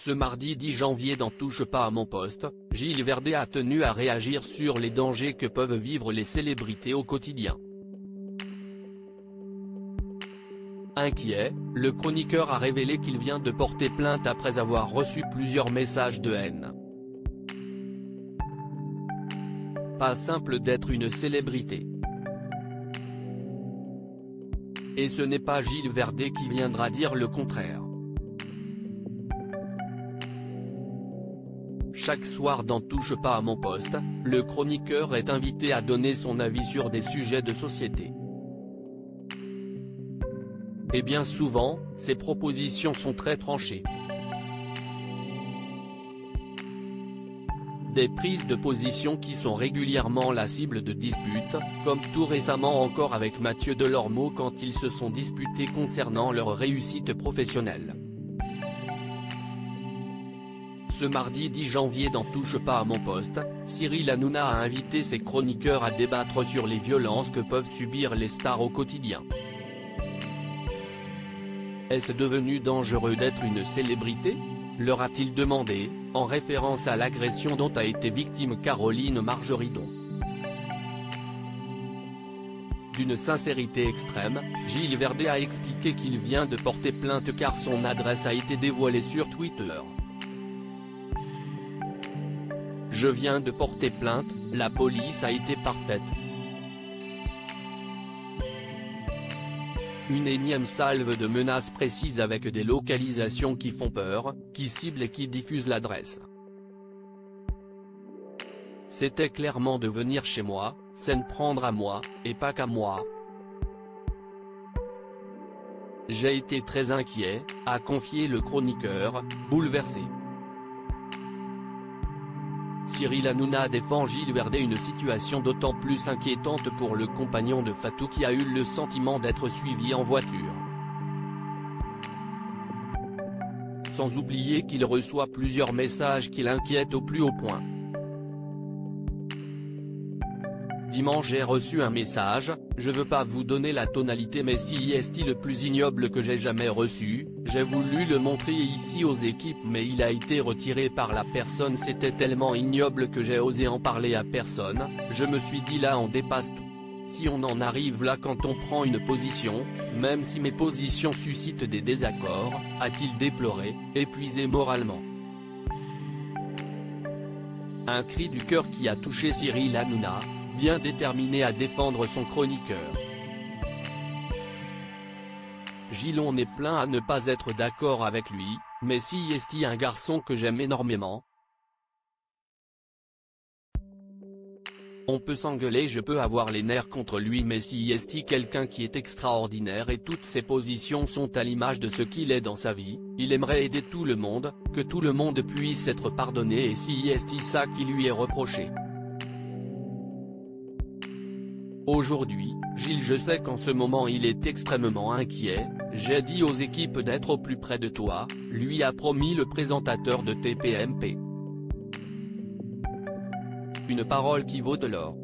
Ce mardi 10 janvier dans Touche pas à mon poste, Gilles Verdet a tenu à réagir sur les dangers que peuvent vivre les célébrités au quotidien. Inquiet, le chroniqueur a révélé qu'il vient de porter plainte après avoir reçu plusieurs messages de haine. Pas simple d'être une célébrité. Et ce n'est pas Gilles Verdet qui viendra dire le contraire. Chaque soir dans Touche pas à mon poste, le chroniqueur est invité à donner son avis sur des sujets de société. Et bien souvent, ses propositions sont très tranchées. Des prises de position qui sont régulièrement la cible de disputes, comme tout récemment encore avec Mathieu Delormeau quand ils se sont disputés concernant leur réussite professionnelle. Ce mardi 10 janvier dans Touche pas à mon poste, Cyril Hanouna a invité ses chroniqueurs à débattre sur les violences que peuvent subir les stars au quotidien. Est-ce devenu dangereux d'être une célébrité ? Leur a-t-il demandé, en référence à l'agression dont a été victime Caroline Margeridon. D'une sincérité extrême, Gilles Verdet a expliqué qu'il vient de porter plainte car son adresse a été dévoilée sur Twitter. Je viens de porter plainte, la police a été parfaite. Une énième salve de menaces précises avec des localisations qui font peur, qui ciblent et qui diffusent l'adresse. C'était clairement de venir chez moi, s'en prendre à moi, et pas qu'à moi. J'ai été très inquiet, a confié le chroniqueur, bouleversé. Cyril Hanouna défend Gilles Verdet, une situation d'autant plus inquiétante pour le compagnon de Fatou qui a eu le sentiment d'être suivi en voiture. Sans oublier qu'il reçoit plusieurs messages qui l'inquiètent au plus haut point. Dimanche j'ai reçu un message, je veux pas vous donner la tonalité mais si est le plus ignoble que j'ai jamais reçu, j'ai voulu le montrer ici aux équipes mais il a été retiré par la personne, c'était tellement ignoble que j'ai osé en parler à personne, je me suis dit là on dépasse tout. Si on en arrive là quand on prend une position, même si mes positions suscitent des désaccords, a-t-il déploré, épuisé moralement. Un cri du cœur qui a touché Cyril Hanouna, bien déterminé à défendre son chroniqueur. Gilles, on est plein à ne pas être d'accord avec lui, mais si est un garçon que j'aime énormément. On peut s'engueuler, je peux avoir les nerfs contre lui mais si est quelqu'un qui est extraordinaire et toutes ses positions sont à l'image de ce qu'il est dans sa vie, il aimerait aider tout le monde, que tout le monde puisse être pardonné et si est ça qui lui est reproché. Aujourd'hui, Gilles, je sais qu'en ce moment il est extrêmement inquiet, j'ai dit aux équipes d'être au plus près de toi, lui a promis le présentateur de TPMP. Une parole qui vaut de l'or.